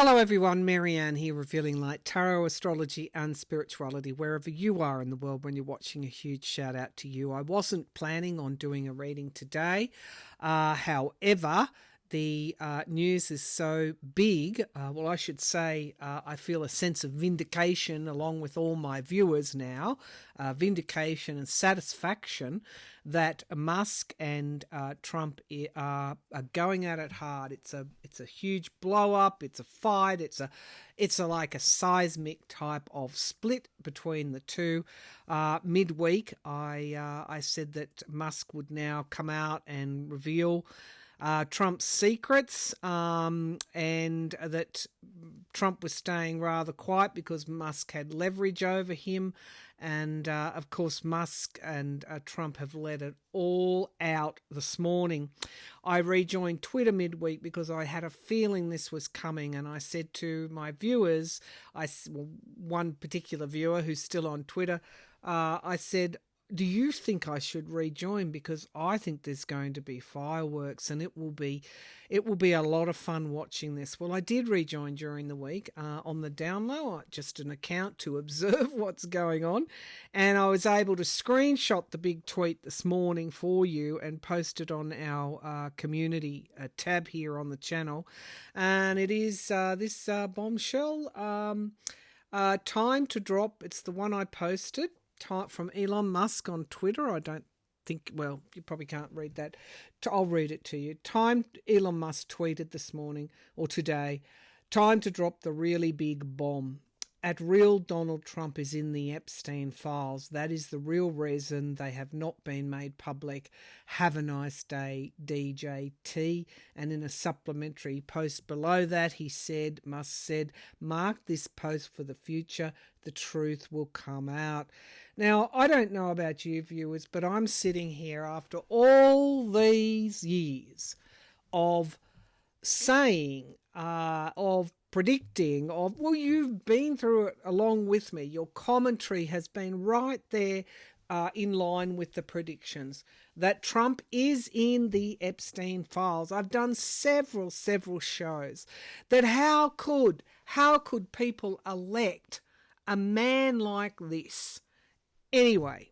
Hello everyone, Maryann here, revealing light, tarot, astrology and spirituality wherever you are in the world. When you're watching, a huge shout out to you. I wasn't planning on doing a reading today. However, the news is so big, I should say I feel a sense of vindication along with all my viewers now, vindication and satisfaction that Musk and Trump are going at it hard. It's a huge blow up. It's a fight. It's like a seismic type of split between the two. Midweek, I said that Musk would now come out and reveal Trump's secrets, and that Trump was staying rather quiet because Musk had leverage over him. And of course, Musk and Trump have let it all out this morning. I rejoined Twitter midweek because I had a feeling this was coming, and I said to my viewers, one particular viewer who's still on Twitter, I said, do you think I should rejoin? Because I think there's going to be fireworks, and it will be a lot of fun watching this. Well, I did rejoin during the week on the down low, just an account to observe what's going on, and I was able to screenshot the big tweet this morning for you and post it on our community tab here on the channel. And it is this bombshell, time to drop. It's the one I posted from Elon Musk on Twitter. I don't think, well, you probably can't read that. I'll read it to you. Elon Musk tweeted this morning or today, time to drop the really big bomb. At real Donald Trump is in the Epstein files. That is the real reason they have not been made public. Have a nice day, DJT. And in a supplementary post below that, Musk said, mark this post for the future. The truth will come out. Now, I don't know about you viewers, but I'm sitting here after all these years of saying, of predicting, you've been through it along with me. Your commentary has been right there in line with the predictions that Trump is in the Epstein files. I've done several shows that how could people elect a man like this? Anyway,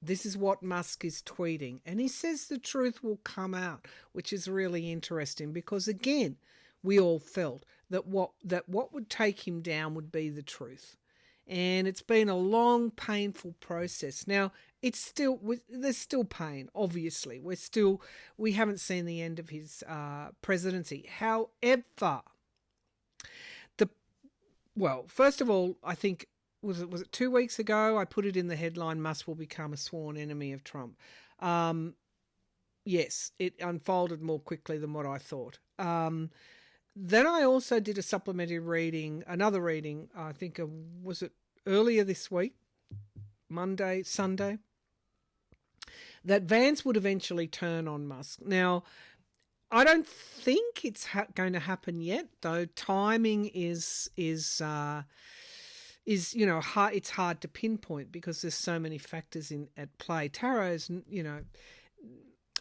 this is what Musk is tweeting, and he says the truth will come out, which is really interesting because, again, we all felt that what would take him down would be the truth. And it's been a long, painful process. Now, there's still pain, obviously. We haven't seen the end of his presidency. However, first of all, I think, was it 2 weeks ago? I put it in the headline, Musk will become a sworn enemy of Trump. Yes, it unfolded more quickly than what I thought. Then I also did a supplementary reading, another reading, I think, was it earlier this week, Sunday, that Vance would eventually turn on Musk. Now, I don't think it's going to happen yet, though. Timing is hard. It's hard to pinpoint because there's so many factors at play. Tarot's,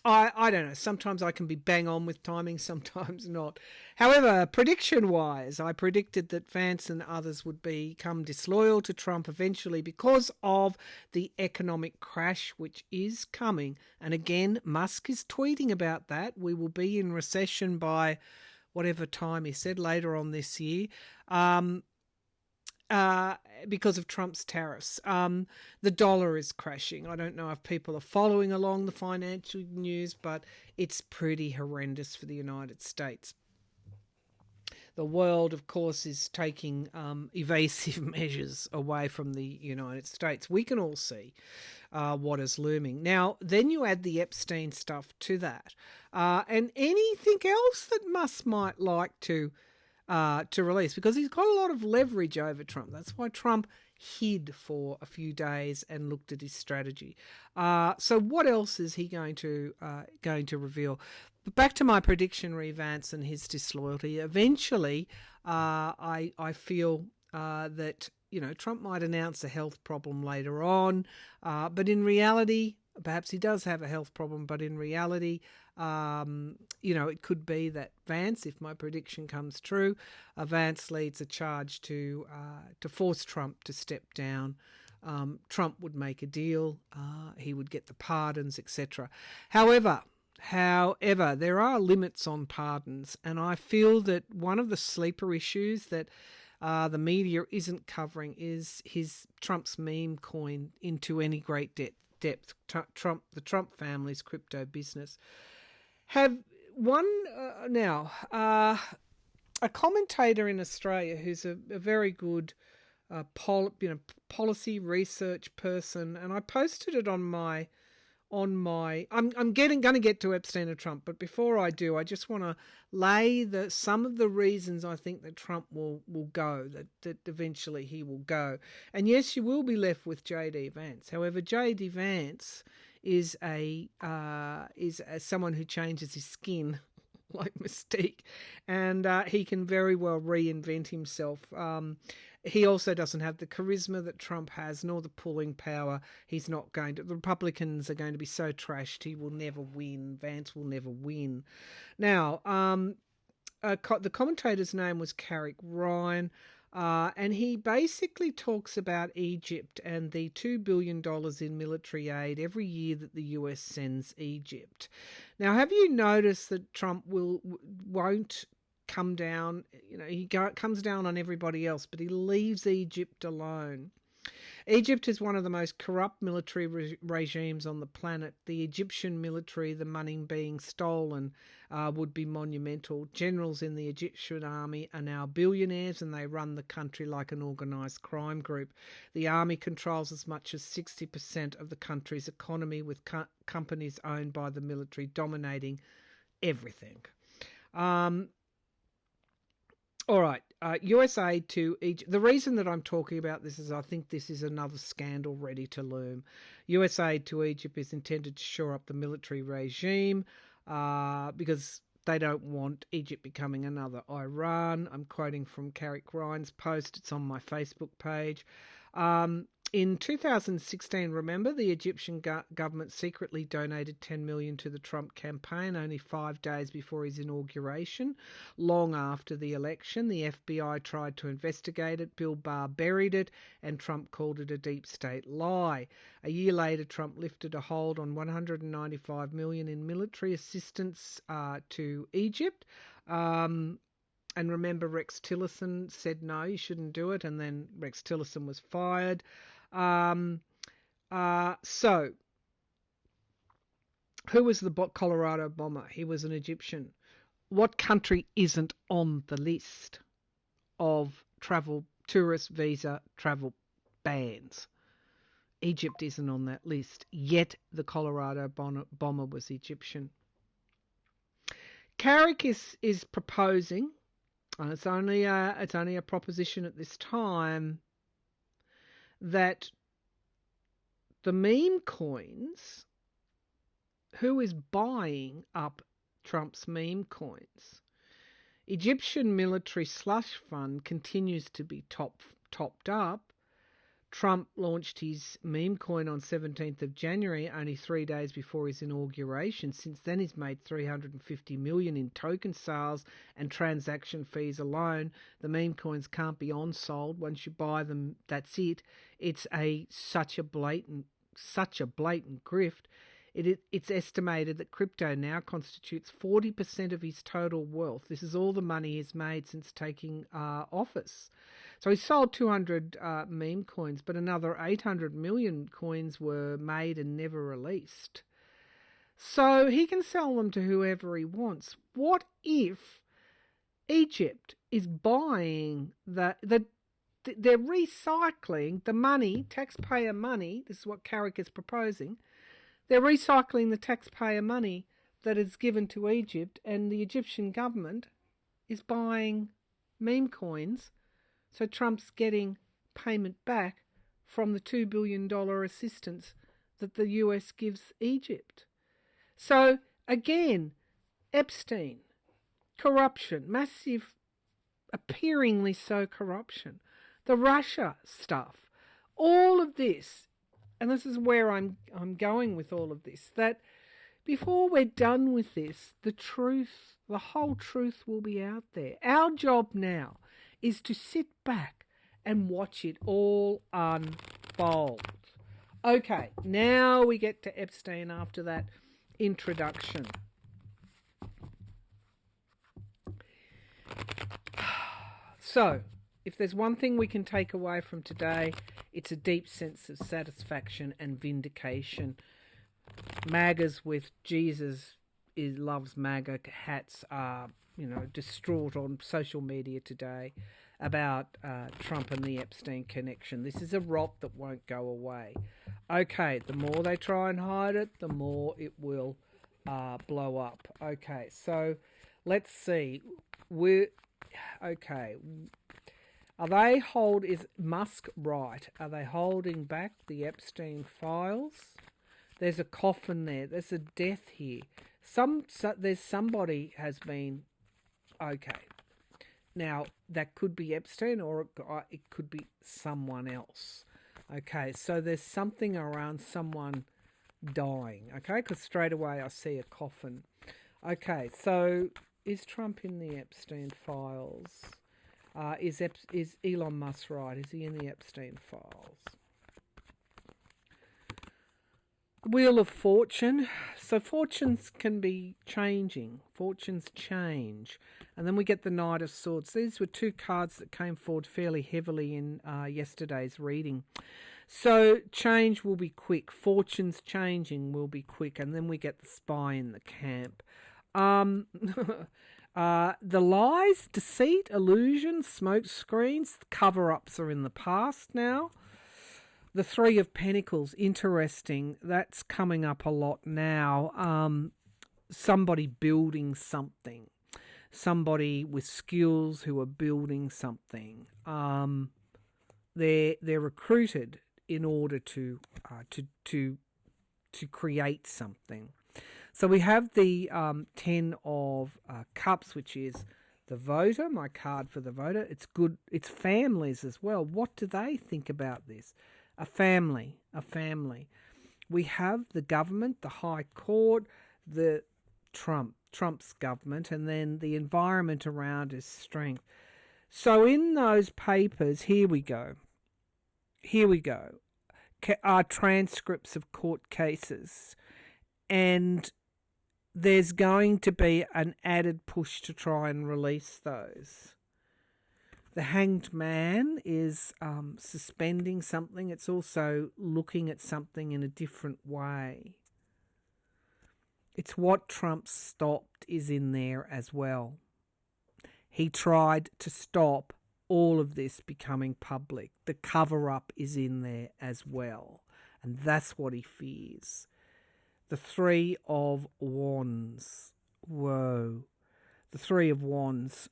I don't know. Sometimes I can be bang on with timing, sometimes not. However, prediction-wise, I predicted that Vance and others would become disloyal to Trump eventually because of the economic crash which is coming. And again, Musk is tweeting about that. We will be in recession by whatever time he said, later on this year. Because of Trump's tariffs. The dollar is crashing. I don't know if people are following along the financial news, but it's pretty horrendous for the United States. The world, of course, is taking evasive measures away from the United States. We can all see what is looming. Now, then you add the Epstein stuff to that, and anything else that Musk might like to release, because he's got a lot of leverage over Trump. That's why Trump hid for a few days and looked at his strategy. So what else is he going to reveal? But back to my prediction, Vance and his disloyalty. Eventually, I feel that Trump might announce a health problem later on, but in reality, perhaps he does have a health problem, but in reality, It could be that Vance, if my prediction comes true, Vance leads a charge to force Trump to step down. Trump would make a deal. He would get the pardons, etc. However, there are limits on pardons, and I feel that one of the sleeper issues that the media isn't covering is Trump's meme coin into any great depth. The Trump family's crypto business. Have one a commentator in Australia who's a very good policy research person, and I posted it on my. I'm going to get to Epstein and Trump, but before I do, I just want to lay some of the reasons I think that Trump will go, that eventually he will go. And yes, you will be left with J.D. Vance. However, J.D. Vance is someone who changes his skin like Mystique, and he can very well reinvent himself. He also doesn't have the charisma that Trump has, nor the pulling power. He's not going to. The Republicans are going to be so trashed, he will never win. Vance will never win. Now, the commentator's name was Carrick Ryan, and he basically talks about Egypt and the $2 billion in military aid every year that the US sends Egypt. Now, have you noticed that Trump won't come down? He comes down on everybody else, but he leaves Egypt alone. Egypt is one of the most corrupt military regimes on the planet. The Egyptian military, the money being stolen, would be monumental. Generals in the Egyptian army are now billionaires, and they run the country like an organised crime group. The army controls as much as 60% of the country's economy, with companies owned by the military dominating everything. All right, US aid to Egypt. The reason that I'm talking about this is I think this is another scandal ready to loom. US aid to Egypt is intended to shore up the military regime because they don't want Egypt becoming another Iran. I'm quoting from Carrick Ryan's post. It's on my Facebook page. In 2016, remember, the Egyptian government secretly donated $10 million to the Trump campaign only 5 days before his inauguration. Long after the election, the FBI tried to investigate it. Bill Barr buried it, and Trump called it a deep state lie. A year later, Trump lifted a hold on $195 million in military assistance to Egypt. And remember, Rex Tillerson said, no, you shouldn't do it, and then Rex Tillerson was fired. So, who was the Colorado bomber? He was an Egyptian. What country isn't on the list of tourist visa travel bans? Egypt isn't on that list, yet the Colorado bomber was Egyptian. Carrick is proposing, and it's only a proposition at this time, that the meme coins, who is buying up Trump's meme coins? Egyptian military slush fund continues to be topped up. Trump launched his meme coin on 17th of January, only 3 days before his inauguration. Since then, he's made $350 million in token sales and transaction fees alone. The meme coins can't be on-sold. Once you buy them, that's it. It's such a blatant grift. It's estimated that crypto now constitutes 40% of his total wealth. This is all the money he's made since taking office. So he sold 200 meme coins, but another 800 million coins were made and never released. So he can sell them to whoever he wants. What if Egypt is buying they're recycling the money, taxpayer money? This is what Carrick is proposing. They're recycling the taxpayer money that is given to Egypt, and the Egyptian government is buying meme coins. So Trump's getting payment back from the $2 billion assistance that the US gives Egypt. So again, Epstein, corruption, massive, appearingly so corruption, the Russia stuff, all of this, and this is where I'm going with all of this, that before we're done with this, the truth, the whole truth will be out there. Our job now is to sit back and watch it all unfold. Okay, now we get to Epstein after that introduction. So, if there's one thing we can take away from today, it's a deep sense of satisfaction and vindication. MAGAs with Jesus loves MAGA hats are, distraught on social media today about Trump and the Epstein connection. This is a rot that won't go away. Okay, the more they try and hide it, the more it will blow up. Okay, so let's see. Is Musk right? Are they holding back the Epstein files? There's a coffin there. There's a death here. There's somebody has been. Okay. Now, that could be Epstein or it could be someone else. Okay, so there's something around someone dying. Okay, because straight away I see a coffin. Okay, so is Trump in the Epstein files? Is Elon Musk right? Is he in the Epstein files? Wheel of Fortune. So fortunes can be changing. Fortunes change. And then we get the Knight of Swords. These were two cards that came forward fairly heavily in yesterday's reading. So change will be quick. Fortunes changing will be quick. And then we get the Spy in the camp. The lies, deceit, illusion, smoke screens, cover-ups are in the past now. The Three of Pentacles, interesting. That's coming up a lot now. Somebody building something. Somebody with skills who are building something. They're recruited in order to create something. So we have the 10 of Cups, which is the voter, my card for the voter. It's good. It's families as well. What do they think about this? A family. We have the government, the High Court, the Trump's government, and then the environment around is strength. So in those papers, here we go. Are transcripts of court cases, and there's going to be an added push to try and release those. The Hanged Man is suspending something. It's also looking at something in a different way. It's what Trump stopped is in there as well. He tried to stop all of this becoming public. The cover-up is in there as well. And that's what he fears. The Three of Wands. Whoa. The Three of Wands.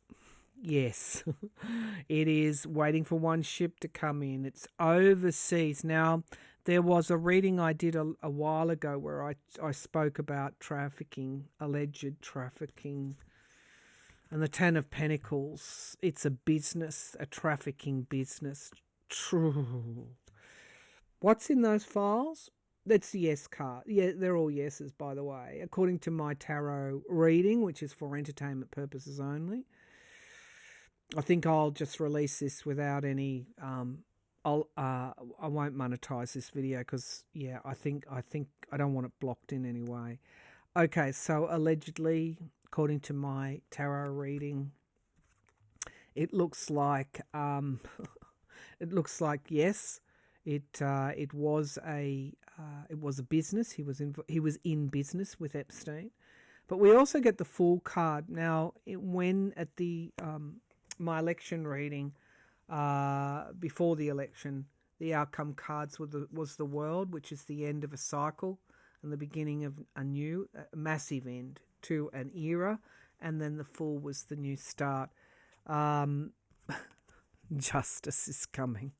Yes. It is waiting for one ship to come in. It's overseas. Now, there was a reading I did a while ago where I spoke about trafficking, alleged trafficking. And the Ten of Pentacles, it's a business, a trafficking business. True. What's in those files? That's the yes card. Yeah, they're all yeses, by the way. According to my tarot reading, which is for entertainment purposes only. I think I'll just release this without any. I won't monetize this video because I think I don't want it blocked in any way. Okay, so allegedly, according to my tarot reading, it looks like yes, it was a business. He was in business with Epstein, but we also get the Fool card now. When at the my election reading, before the election, the outcome cards was the World, which is the end of a cycle and the beginning of a massive end to an era, and then the Fool was the new start. Justice is coming.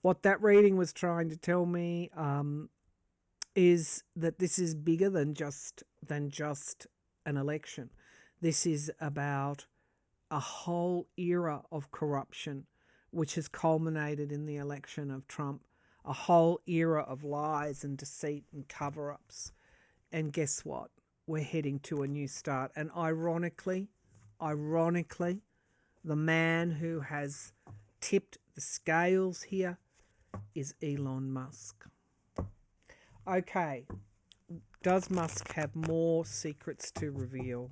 What that reading was trying to tell me is that this is bigger than just an election. This is about a whole era of corruption, which has culminated in the election of Trump. A whole era of lies and deceit and cover-ups. And guess what? We're heading to a new start. And ironically, the man who has tipped the scales here is Elon Musk. Okay, does Musk have more secrets to reveal?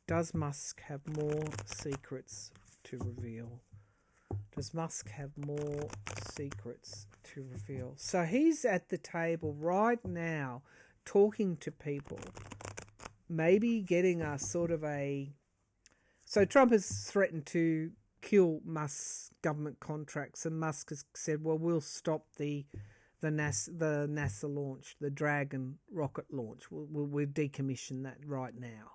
Does Musk have more secrets to reveal? Does Musk have more secrets to reveal? So he's at the table right now talking to people, maybe getting a sort of a... So Trump has threatened to kill Musk's government contracts, and Musk has said, well, we'll stop the NASA launch, the Dragon rocket launch. We'll decommission that right now.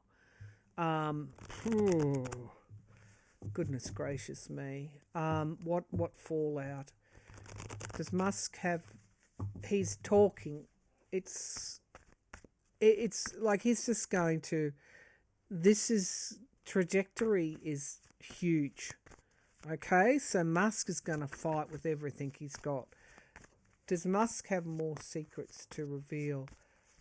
Goodness gracious me. What fallout? Does Musk have... He's talking. It's like he's just going to... This is... Trajectory is huge. Okay, so Musk is going to fight with everything he's got. Does Musk have more secrets to reveal?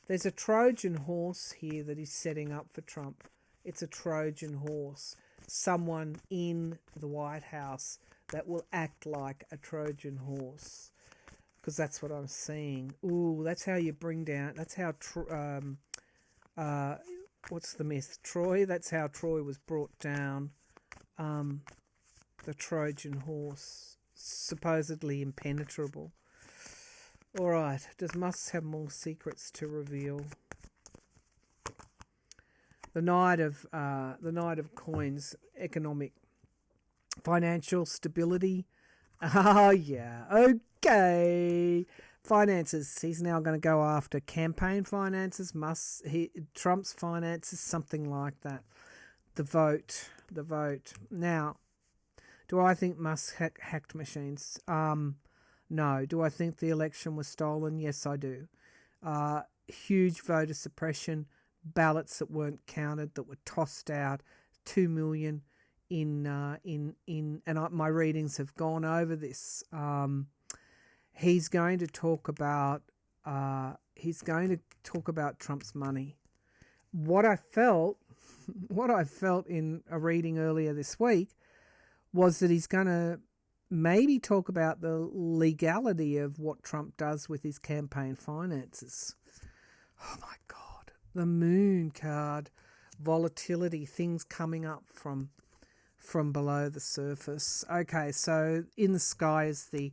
There's a Trojan horse here that he's setting up for Trump. It's a Trojan horse. Someone in the White House that will act like a Trojan horse. Because that's what I'm seeing. Ooh, that's how you bring down... That's how... what's the myth? Troy? That's how Troy was brought down. The Trojan horse. Supposedly impenetrable. Alright, does Musk have more secrets to reveal? The Knight of Coins, economic, financial stability. Oh yeah, okay. Finances. He's now going to go after campaign finances. Trump's finances, something like that. The vote. Now, do I think Musk hacked machines? No. Do I think the election was stolen? Yes, I do. Huge voter suppression, ballots that weren't counted, that were tossed out, 2 million my readings have gone over this. He's going to talk about Trump's money. What I felt in a reading earlier this week was that he's going to maybe talk about the legality of what Trump does with his campaign finances. Oh my God. The moon card, volatility, things coming up from below the surface. Okay, so in the sky is the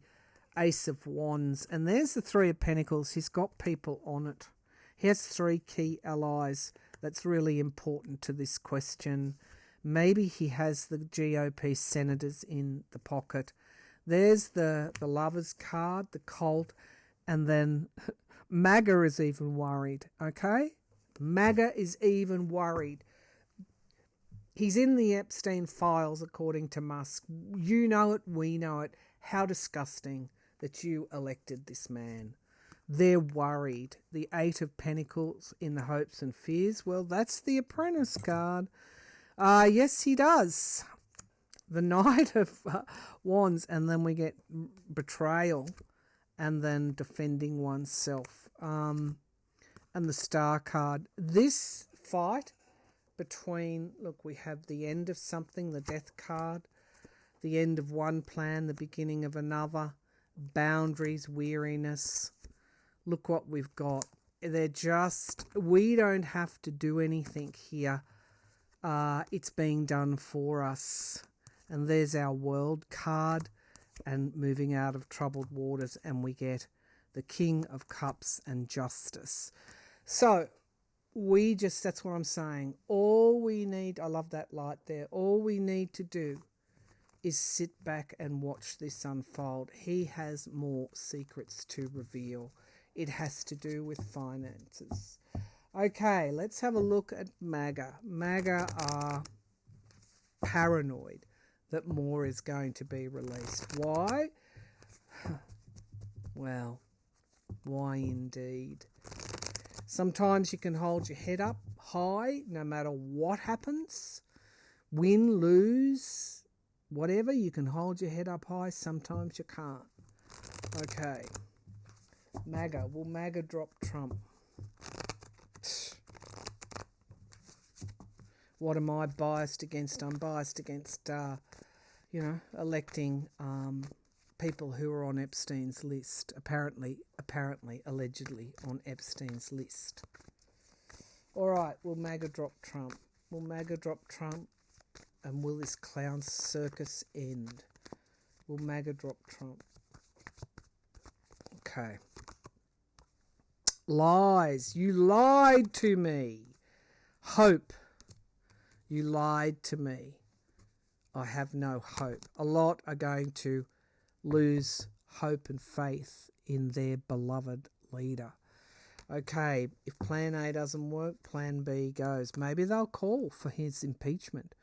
Ace of Wands, and there's the Three of Pentacles. He's got people on it. He has 3 key allies. That's really important to this question. Maybe he has the GOP senators in the pocket. There's the Lovers card, the Colt, and then MAGA is even worried, okay? MAGA is even worried. He's in the Epstein files, according to Musk. You know it, we know it. How disgusting that you elected this man. They're worried. The 8 of Pentacles in the hopes and fears. Well, that's the Apprentice card. Yes, he does. The Knight of Wands, and then we get betrayal, and then defending oneself. And the Star card. This fight between, look, we have the end of something, the Death card, the end of one plan, the beginning of another, boundaries, weariness. Look what we've got. We don't have to do anything here. It's being done for us. And there's our World card, and moving out of troubled waters, and we get the King of Cups and Justice. So, that's what I'm saying. All we need, I love that light there, all we need to do is sit back and watch this unfold. He has more secrets to reveal. It has to do with finances. Okay, let's have a look at MAGA. MAGA are paranoid that more is going to be released. Why? Well, why indeed? Sometimes you can hold your head up high no matter what happens. Win, lose, whatever, you can hold your head up high. Sometimes you can't. Okay. MAGA. Will MAGA drop Trump? What am I biased against? I'm biased against, electing people who are on Epstein's list, apparently, allegedly on Epstein's list. All right, will MAGA drop Trump? Will MAGA drop Trump? And will this clown circus end? Will MAGA drop Trump? Okay. Lies. You lied to me. Hope. You lied to me. I have no hope. A lot are going to lose hope and faith in their beloved leader. Okay, if Plan A doesn't work, Plan B goes. Maybe they'll call for his impeachment.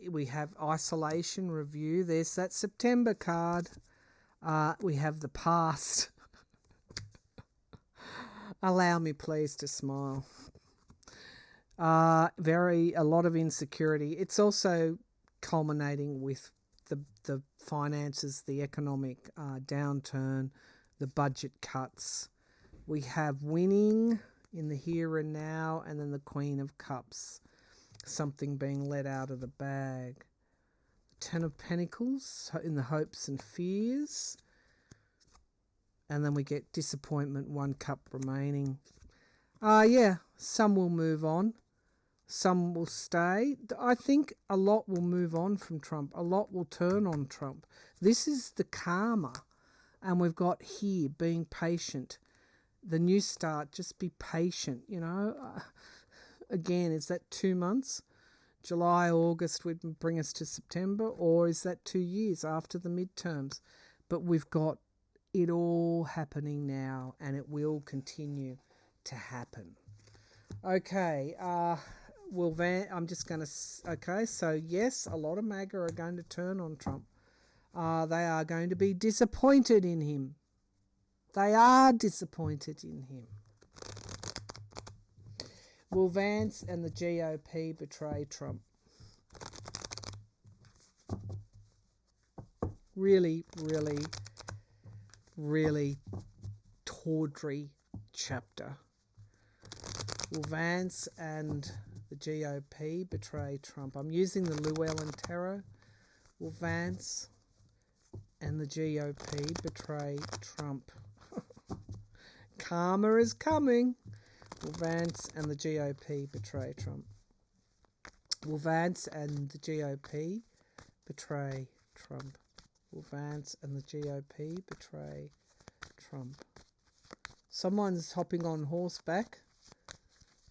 We have isolation review. There's that September card. We have the past. Allow me please to smile. A lot of insecurity. It's also culminating with the finances, the economic downturn, the budget cuts. We have winning in the here and now, and then the Queen of Cups, something being let out of the bag. Ten of Pentacles in the hopes and fears. And then we get disappointment, 1 cup remaining. Some will move on. Some will stay. I think a lot will move on from Trump. A lot will turn on Trump. This is the karma. And we've got here being patient. The new start, just be patient, Again, is that 2 months? July, August would bring us to September, or is that 2 years after the midterms? But we've got it all happening now, and it will continue to happen. Okay, I'm just going to... Okay, so yes, a lot of MAGA are going to turn on Trump. They are going to be disappointed in him. They are disappointed in him. Will Vance and the GOP betray Trump? Really, really, really tawdry chapter. Will Vance and the GOP betray Trump? I'm using the Llewellyn Tarot. Will Vance and the GOP betray Trump? Karma is coming. Will Vance and the GOP betray Trump? Will Vance and the GOP betray Trump? Will Vance and the GOP betray Trump? Someone's hopping on horseback.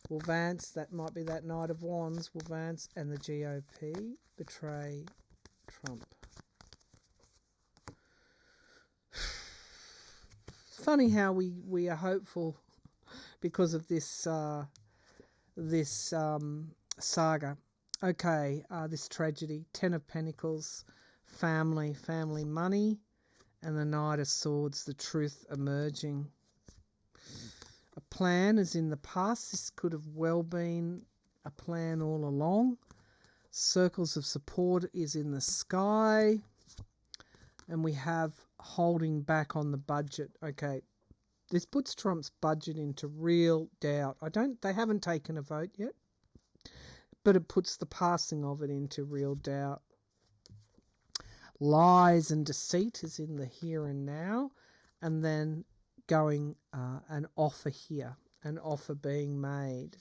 Will Vance, that might be that Knight of Wands, will Vance and the GOP betray Trump? Funny how we are hopeful because of this saga. Okay, this tragedy. 10 of Pentacles, family money, and the Knight of Swords, the truth emerging. A plan is in the past. This could have well been a plan all along. Circles of support is in the sky. And we have holding back on the budget. Okay, this puts Trump's budget into real doubt. They haven't taken a vote yet, but it puts the passing of it into real doubt. Lies and deceit is in the here and now, and then going an offer here, an offer being made.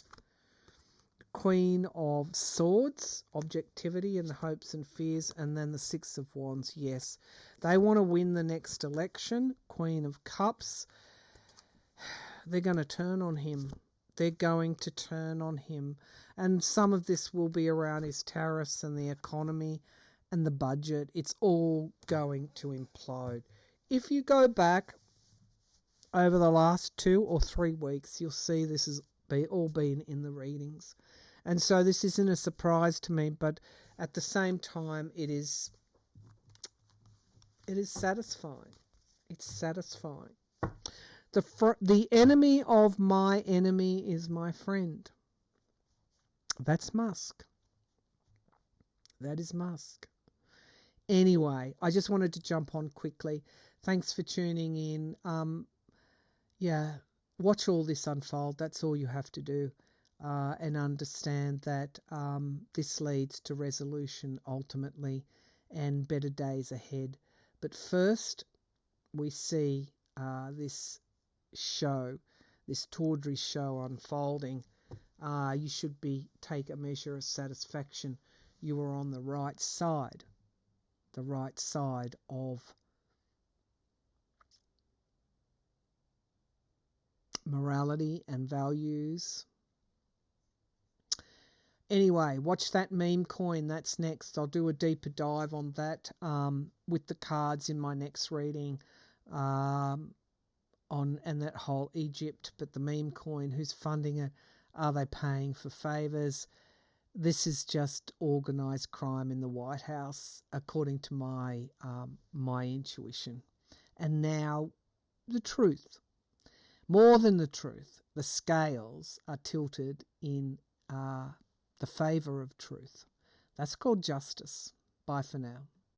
Queen of Swords, objectivity and the hopes and fears, and then the 6 of Wands, yes. They want to win the next election. Queen of Cups, they're going to turn on him. They're going to turn on him. And some of this will be around his tariffs and the economy and the budget. It's all going to implode. If you go back over the last 2 or 3 weeks, you'll see this has all been in the readings. And so this isn't a surprise to me, but at the same time, it is satisfying. It's satisfying. The enemy of my enemy is my friend. That's Musk. That is Musk. Anyway, I just wanted to jump on quickly. Thanks for tuning in. Watch all this unfold. That's all you have to do. and understand that this leads to resolution ultimately and better days ahead. But first, we see this show, this tawdry show unfolding. You should take a measure of satisfaction. You are on the right side of morality and values. Anyway, watch that meme coin. That's next. I'll do a deeper dive on that with the cards in my next reading and that whole Egypt. But the meme coin, who's funding it? Are they paying for favours? This is just organised crime in the White House, according to my intuition. And now, the truth. More than the truth, the scales are tilted in the favour of truth. That's called justice. Bye for now.